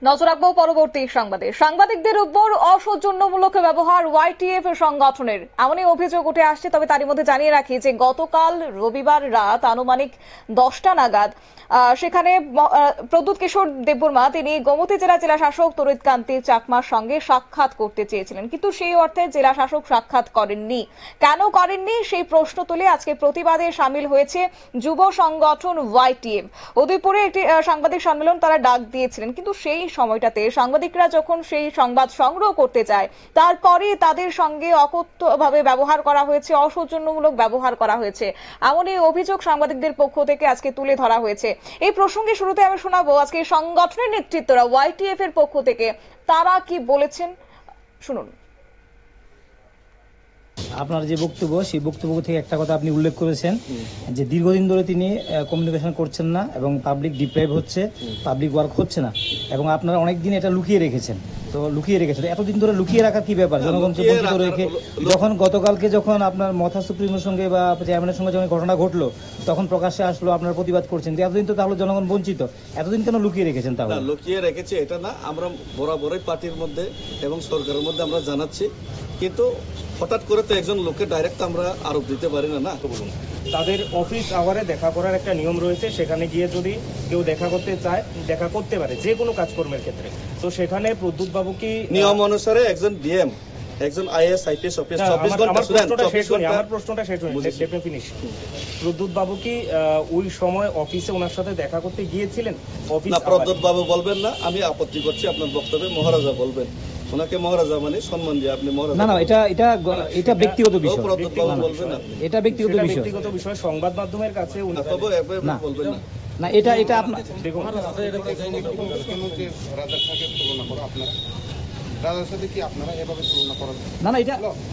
নজর রাখবো পরবর্তী সংবাদে। সাংবাদিকদের উপর অসৌজন্যমূলক ব্যবহার ওয়াইটিএফ সংগঠনের এমনই অভিযোগ উঠে আসছে। তবে তারই মধ্যে জানিয়ে রাখি যে গতকাল রবিবার রাত আনুমানিক 10টা নাগাদ সেখানে প্রদ্যুৎ কিশোর দেববর্মা তিনি গোমতী জেলা শাসক তড়িৎ কান্তি চাকমার সঙ্গে সাক্ষাৎ করতে চেয়েছিলেন, কিন্তু সেই অর্থে জেলা শাসক সাক্ষাৎ করেননি। কেন করেননি সেই প্রশ্ন তুলে আজকে প্রতিবাদে সামিল হয়েছে যুব সংগঠন ওয়াইটিএফ। উদয়পুরে একটি সাংবাদিক সম্মেলন তারা ডাক দিয়েছিলেন, কিন্তু সেই সময়টাতে সাংবাদিকরা যখন সেই সংবাদ সংগ্রহ করতে যায় তারপরে তাদের সঙ্গে অকথ্যভাবে ব্যবহার করা হয়েছে, অসৌজন্যমূলক ব্যবহার করা হয়েছে, এমনই অভিযোগ সাংবাদিকদের পক্ষ থেকে আজকে তুলে ধরা হয়েছে। এই প্রসঙ্গে শুরুতে আমি শোনাবো আজকে সংগঠনের নেতৃত্বরা ওয়াইটিএফ এর পক্ষ থেকে তারা কি বলেছেন, শুনুন। আপনার যে বক্তব্য, সেই বক্তব্য থেকে একটা কথা আপনি উল্লেখ করেছেন যে দীর্ঘদিন ধরে তিনি কমিউনিকেশন করছেন না এবং পাবলিক ডিপ্রাইভ হচ্ছে, পাবলিক ওয়ার্ক হচ্ছে না, এবং আপনারা অনেকদিন এটা লুকিয়ে রেখেছেন। তো লুকিয়ে রেখেছেন, এতদিন ধরে লুকিয়ে রাখার কি ব্যাপার? জনগণকে বঞ্চিত রেখে যখন গতকালকে যখন আপনার মথা সুপ্রিমোর সঙ্গে বা চেয়ারম্যানের সঙ্গে যখন ঘটনা ঘটলো তখন প্রকাশ্যে আসলো, আপনারা প্রতিবাদ করছেন। এতদিন তো তাহলে জনগণ বঞ্চিত, এতদিন কেন লুকিয়ে রেখেছেন? তাহলে লুকিয়ে রেখেছে এটা না, আমরা বরাবরই পার্টির মধ্যে এবং সরকারের মধ্যে আমরা জানাচ্ছি, কিন্তু হঠাৎ করে তো একজন লোককে ডাইরেক্ট আমরা আরোপ দিতে পারি না। না, বলুন। তাদের অফিস আওয়ারে দেখা করার একটা নিয়ম রয়েছে, সেখানে গিয়ে যদি কেউ দেখা করতে চায় দেখা করতে পারে যে কোনো কাজকর্মের ক্ষেত্রে। তো সেখানে প্রদ্যুৎ বাবু কি নিয়ম অনুসারে একজন ডিএম, একজন আইএস আইপিএস অফিসার 24 ঘন্টা আমার প্রশ্নটা শেষ হয়নি, লেট মি ফিনিশ। প্রদ্যুৎ বাবু কি ওই সময় অফিসে ওনার সাথে দেখা করতে গিয়েছিলেন? অফিস না, প্রদ্যুৎ বাবু বলবেন না, আমি আপত্তি করছি আপনার বক্তব্যে। মহারাজা বলবেন, ওনাকে মহারাজা মানে সম্মান দিয়ে আপনি মহারাজা। না, এটা ব্যক্তিগত বিষয়, প্রদ্যুৎ বাবু বলবেন না, এটা ব্যক্তিগত বিষয়। সংবাদ মাধ্যমের কাছে বলবেন না। না, এটা আপনার দেখুন, না,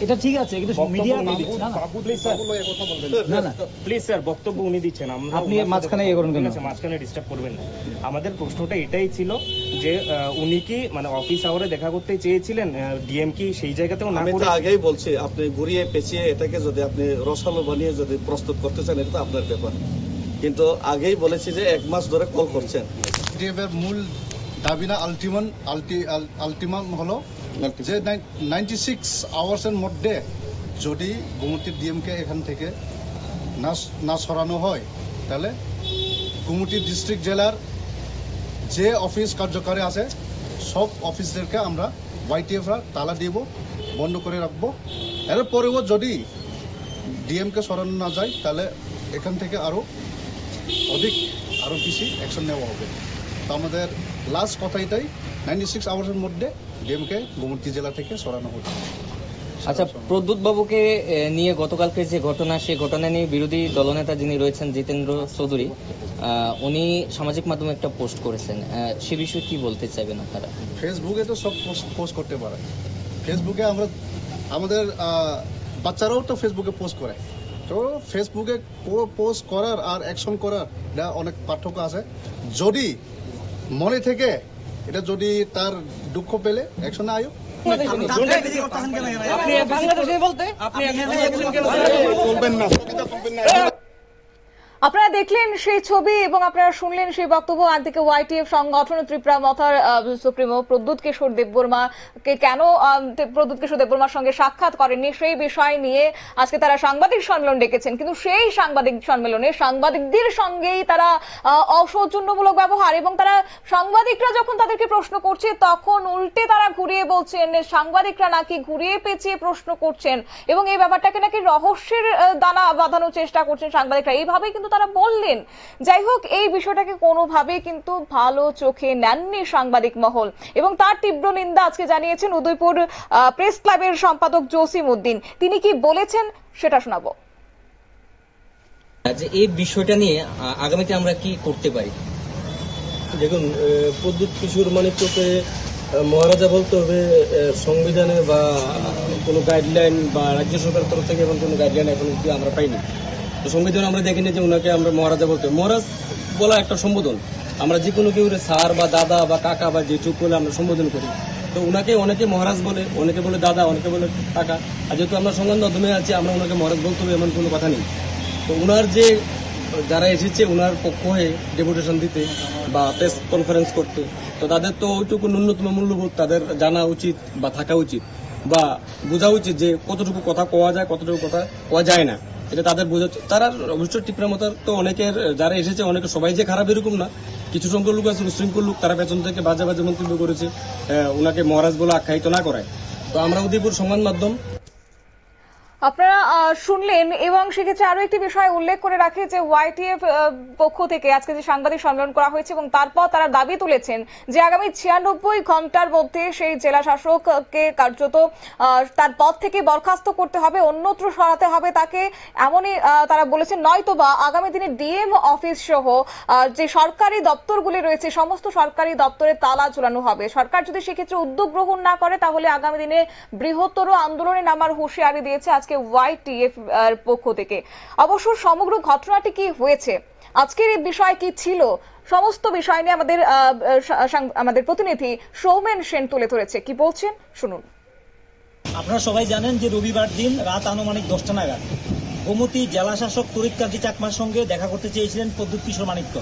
এটা ঠিক আছে, কিন্তু মিডিয়া প্লিজ স্যার বক্তব্য উনি দিচ্ছেন, আপনি মাঝখানে মাঝখানে ডিস্টার্ব করবেন না। আমাদের প্রশ্নটা এটাই ছিল যে উনি কি মানে অফিস আওয়ারে দেখা করতে চেয়েছিলেন, ডিএম কি সেই জায়গাতেও না? আমি তো আগেই বলছি, আপনি ঘুরিয়ে পেঁচিয়ে এটাকে যদি আপনি রসালো বানিয়ে যদি প্রস্তুত করতে চান এটা তো আপনার ব্যাপার, কিন্তু আগেই বলেছি যে 1 মাস ধরে কল করছেন। ডিএমের মূল দাবি না আলটিমাম হলো যে 96 আওয়ার্সের মধ্যে যদি গোমতী ডিএমকে এখান থেকে না সরানো হয় তাহলে গোমতী ডিস্ট্রিক্ট জেলার যে অফিস কার্যকরী আছে সব অফিসদেরকে আমরা ওয়াইটিএফরা তালা দিব, বন্ধ করে রাখবো। এরপরেও যদি ডিএমকে সরানো না যায় তাহলে এখান থেকে আরো বেশি অ্যাকশন নেওয়া হবে। তো আমাদের লাস্ট কথা এটাই, 96 আওয়ার্সের মধ্যে ডিএমকে গোমতী জেলা থেকে সরানো হবে। আচ্ছা, প্রদ্যুৎ বাবুকে নিয়ে গতকালকে যে ঘটনা, সেই ঘটনা নিয়ে বিরোধী দলনেতা যিনি রয়েছেন জিতেন্দ্র চৌধুরী, উনি সামাজিক মাধ্যমে একটা পোস্ট করেছেন, সে বিষয়ে কি বলতে চাইবেন আপনারা? ফেসবুকে তো সব পোস্ট করতে পারে, ফেসবুকে আমাদের বাচ্চারাও তো ফেসবুকে পোস্ট করে। তো ফেসবুকে পোস্ট করার আর অ্যাকশন করার অনেক পার্থক্য আছে। যদি মনে থেকে এটা যদি তার দুঃখ পেলে অ্যাকশনে আয়ো। আপনারা দেখলেন সেই ছবি এবং আপনারা শুনলেন সেই বক্তব্য। আজকে ওয়াইটিএফ সংগঠন ত্রিপুরা মথার সুপ্রিমো প্রদ্যুৎ কিশোর দেববর্মাকে কেন প্রদ্যুৎ কিশোর দেববর্মার সঙ্গে সাক্ষাৎ করেননি সেই বিষয় নিয়ে আজকে তারা সাংবাদিক সম্মেলন ডেকেছেন, কিন্তু সেই সাংবাদিক সম্মেলনে সাংবাদিকদের সঙ্গেই তারা অসৌজন্যমূলক ব্যবহার, এবং তারা সাংবাদিকরা যখন তাদেরকে প্রশ্ন করছে তখন উল্টে তারা ঘুরিয়ে বলছেন সাংবাদিকরা নাকি ঘুরিয়ে পেঁচিয়ে প্রশ্ন করছেন, এবং এই ব্যাপারটাকে নাকি রহস্যের দানা বাঁধানোর চেষ্টা করছেন সাংবাদিকরা, এইভাবেই কিন্তু তারা বললেন। যাই হোক, এই বিষয়টাকে কোনোভাবে কিন্তু ভালো চোখে নেননি সাংবাদিক মহল, এবং তার তীব্র নিন্দা আজকে জানিয়েছেন উদয়পুর প্রেস ক্লাবের সম্পাদক জসিম উদ্দিন। তিনি কি বলেছেন সেটা শোনাবো। যে এই বিষয়টা নিয়ে আগামীতে আমরা কি করতে পারি? দেখুন, প্রদ্যুৎ কিশোর মানিক্যকে মহারাজা বলতে হবে সংবিধানে বা কোনো গাইডলাইন বা রাজ্য সরকারের তরফ থেকে এমন কোনো গাইডলাইন এখন আমরা পাইনি। তো সংবিধান আমরা দেখিনি যে ওনাকে আমরা মহারাজা বলতে, মহারাজ বলা একটা সম্বোধন। আমরা যে কোনো কেউ স্যার বা দাদা বা কাকা বা জেঠু বলে আমরা সম্বোধন করি। তো ওনাকে অনেকে মহারাজ বলে, অনেকে বলে দাদা, অনেকে বলে কাকা। আর যেহেতু আমরা সংবাদ মাধ্যমে আছি, আমরা ওনাকে মহারাজ বলতে হবে এমন কোনো কথা নেই। তো ওনার যে যারা এসেছে ওনার পক্ষ হয়ে ডেপুটেশন দিতে বা প্রেস কনফারেন্স করতে, তো তাদের তো ওইটুকু ন্যূনতম মূল্যবোধ তাদের জানা উচিত বা থাকা উচিত বা বোঝা উচিত যে কতটুকু কথা কোয়া যায়, কতটুকু কথা কোয়া যায় না, এটা তাদের বোঝা উচিত। তারা অবশ্যই টিপরা মতো তো অনেকের যারা এসেছে অনেকে সবাই যে খারাপ এরকম না, কিছু সংখ্যক লোক আছে উশৃঙ্খল লোক, তারা পেছন থেকে বাজে বাজে মন্তব্য করেছে, ওনাকে মহারাজ বলে আখ্যায়িত না করায়। তো আমরা উদয়পুর সংবাদ মাধ্যম আপনারা শুনলেন, এবং সেক্ষেত্রে আরো একটি বিষয় উল্লেখ করে রাখি যে ওয়াইটিএফ পক্ষ থেকে আজকে যে সাংবাদিক সম্মেলন করা হয়েছে এবং তারপর তারা দাবি তুলেছেন যে আগামী 96 ঘন্টার মধ্যে সেই জেলা শাসককে কার্যত তার পদ থেকে বরখাস্ত করতে হবে, অন্যত্র সরাতে হবে তাকে, এমনই তারা বলেছেন। নয়তোবা আগামী দিনে ডিএম অফিস সহ যে সরকারি দপ্তরগুলি রয়েছে সমস্ত সরকারি দপ্তরে তালা ঝুলানো হবে। সরকার যদি সেক্ষেত্রে উদ্যোগ গ্রহণ না করে তাহলে আগামী দিনে বৃহত্তর আন্দোলনে নামার হুঁশিয়ারি দিয়েছে আজকে ওয়াইটিএফ এর পক্ষ থেকে। অবশ্য সমগ্র ঘটনাটি কি হয়েছে, আজকের এই বিষয় কি ছিল, সমস্ত বিষয় নিয়ে আমাদের প্রতিনিধি সৌমেন সেন তুলে ধরেছে। কি বলছেন শুনুন। আপনারা সবাই জানেন যে রবিবার দিন রাত আনুমানিক 10টা নাগাদ গোমতী জেলা শাসক তরিৎ কাজী চাকমার সঙ্গে দেখা করতে চেয়েছিলেন প্রদ্যুৎ কিশোর মানিক্য।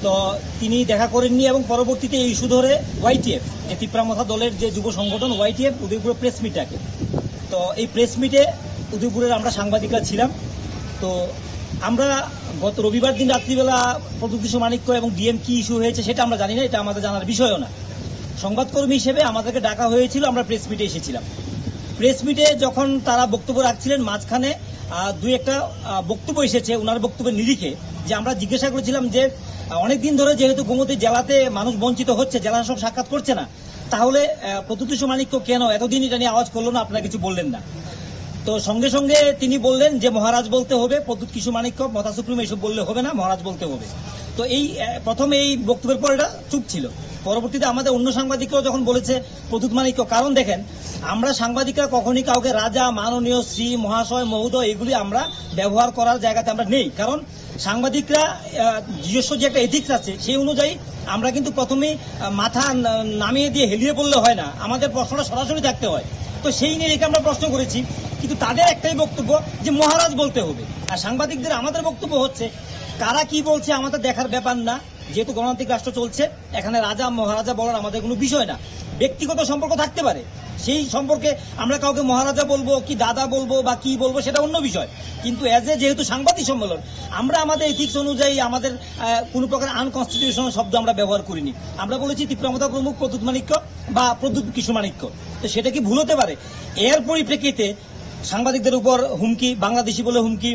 তো তিনি দেখা করেননি এবং পরবর্তীতে এই ইস্যু ধরে ওয়াইটিএফ, যে তিপ্রামথা দলের যে যুব সংগঠন ওয়াইটিএফ, উদয়পুরে প্রেস মিট ডাকে। তো এই প্রেস মিটে উদয়পুরের আমরা সাংবাদিকরা ছিলাম। তো আমরা গত রবিবার দিন রাত্রিবেলা প্রদ্যুৎ কিশোর মানিক্য এবং ডিএম কি ইস্যু হয়েছে সেটা আমরা জানি না, এটা আমাদের জানার বিষয়ও না। সংবাদকর্মী হিসেবে আমাদেরকে ডাকা হয়েছিল, আমরা প্রেস মিটে এসেছিলাম। প্রেস মিটে যখন তারা বক্তব্য রাখছিলেন মাঝখানে দুই একটা বক্তব্য এসেছে ওনার বক্তব্যের নিরিখে, যে আমরা জিজ্ঞাসা করেছিলাম যে অনেকদিন ধরে যেহেতু গোমতী জেলাতে মানুষ বঞ্চিত হচ্ছে, জেলা শাসক সাক্ষাৎ করছে না, তাহলে প্রদ্যুৎ কিশোর মানিক্য কেন এতদিন এটা নিয়ে আওয়াজ করলো না, আপনারা কিছু বললেন না। তো সঙ্গে সঙ্গে তিনি বললেন যে মহারাজ বলতে হবে, প্রদ্যুৎ কিশোর মানিক্য মতা সুপ্রিম এইসব বললে হবে না, মহারাজ বলতে হবে। তো এই প্রথমে এই বক্তব্যের পর এটা চুপ ছিল। পরবর্তীতে আমাদের অন্য সাংবাদিকরাও যখন বলেছে প্রদ্যুৎ মানিক্য, কারণ দেখেন আমরা সাংবাদিকরা কখনই কাউকে রাজা, মাননীয়, শ্রী, মহাশয়, মহোদয় এগুলি আমরা ব্যবহার করার জায়গাতে আমরা নেই। কারণ সাংবাদিকরা নিজস্ব যে একটা এথিক্স আছে সেই অনুযায়ী আমরা কিন্তু প্রথমেই মাথা নামিয়ে দিয়ে হেলিয়ে পড়লে হয় না, আমাদের প্রশ্নটা সরাসরি থাকতে হয়। তো সেই নিয়ে রেখে আমরা প্রশ্ন করেছি, কিন্তু তাদের একটাই বক্তব্য যে মহারাজ বলতে হবে। আর সাংবাদিকদের আমাদের বক্তব্য হচ্ছে কারা কি বলছে আমাদের দেখার ব্যাপার না, যেহেতু গণতান্ত্রিক রাষ্ট্র চলছে, এখানে রাজা মহারাজা বলার আমাদের কোনো বিষয় না। ব্যক্তিগত সম্পর্ক থাকতে পারে, সেই সম্পর্কে আমরা কাউকে মহারাজা বলবো কি দাদা বলবো বা কি বলবো সেটা অন্য বিষয়, কিন্তু যেহেতু সাংবাদিক সম্মেলন আমরা আমাদের এথিক্স অনুযায়ী আমাদের কোনো প্রকার আনকনস্টিটিউশনাল শব্দ আমরা ব্যবহার করিনি। আমরা বলেছি তিপ্রামথা প্রমুখ প্রদ্যুৎ মানিক্য বা প্রদ্যুৎ কিশোর মানিক্য। তো সেটা কি ভুল হতে পারে? এর পরিপ্রেক্ষিতে সাংবাদিকদের উপর হুমকি, বাংলাদেশি বলে হুমকি,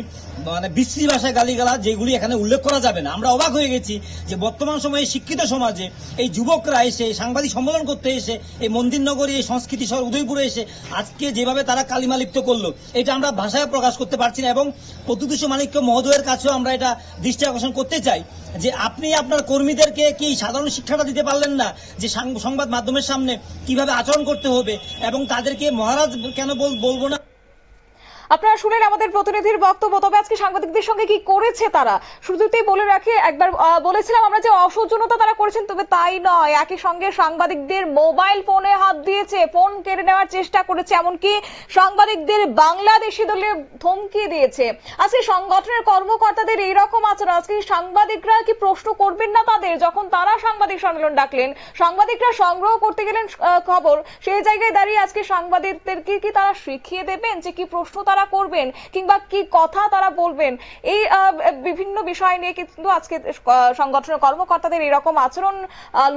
মানে বিশ্রী ভাষায় গালিগালাজ, যেগুলি এখানে উল্লেখ করা যাবে না। আমরা অবাক হয়ে গেছি যে বর্তমান সময়ে শিক্ষিত সমাজে এই যুবকরা এসে সাংবাদিক সম্মেলন করতে এসে এই মন্দিরনগরী, এই সংস্কৃতি শহর উদয়পুরে এসে আজকে যেভাবে তারা কালিমা লিপ্ত করলো, এটা আমরা ভাষায় প্রকাশ করতে পারছি না। এবং প্রদ্যুৎ কিশোর মানিক্য মহোদয়ের কাছেও আমরা এটা দৃষ্টি আকর্ষণ করতে চাই যে আপনি আপনার কর্মীদেরকে কি সাধারণ শিক্ষাটা দিতে পারলেন না, যে সংবাদ মাধ্যমের সামনে কিভাবে আচরণ করতে হবে এবং তাদেরকে মহারাজ কেন বলবো না। আপনারা শুনলেন আমাদের প্রতিনিধির বক্তব্য। তবে আজকে সাংবাদিকদের সঙ্গে কি করেছে তারা, শুরুতেই বলে রাখি, একবার বলেছিলাম আমরা যে অসৌজন্যতা তারা করেছেন, তবে তাই নয়, একই সঙ্গে সাংবাদিকদের মোবাইল ফোনে হাত দিয়েছে, ফোন কেড়ে নেওয়ার চেষ্টা করেছে, এমনকি সাংবাদিকদের বাংলাদেশি দলে ধমকি দিয়েছে। আজকে সংগঠনের কর্মকর্তাদের এইরকম আচরণ, আজকে সাংবাদিকরা কি প্রশ্ন করবেন না তাদের, যখন তারা সাংবাদিক সম্মেলন ডাকলেন, সাংবাদিকরা সংগ্রহ করতে গেলেন খবর, সেই জায়গায় দাঁড়িয়ে আজকে সাংবাদিকদেরকে কি তারা শিখিয়ে দেবেন যে কি প্রশ্ন তারা করবেন কিংবা কি কথা তারা বলবেন? এই বিভিন্ন বিষয় নিয়ে কিন্তু আজকে সংগঠনের কর্মকর্তাদের এরকম আচরণ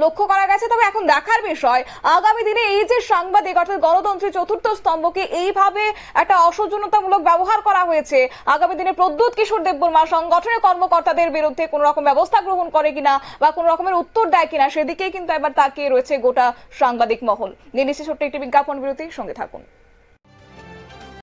লক্ষ্য করা গেছে। তবে এখন দেখার বিষয় আগামী দিনে এই যে সাংবাদিক অর্থাৎ গণতন্ত্রের চতুর্থ স্তম্ভকে এইভাবে একটা অসৌজন্যতামূলক ব্যবহার করা হয়েছে, আগামী দিনে প্রদ্যুৎ কিশোর দেববর্মা সংগঠনের কর্মকর্তাদের বিরুদ্ধে কোন রকম ব্যবস্থা গ্রহণ করে কিনা বা কোন রকমের উত্তর দেয় কিনা সেদিকে কিন্তু এবার তাকিয়ে রয়েছে গোটা সাংবাদিক মহল। নিয়ে নিচ্ছে ছোট্ট একটি বিজ্ঞাপন বিরতি, সঙ্গে থাকুন।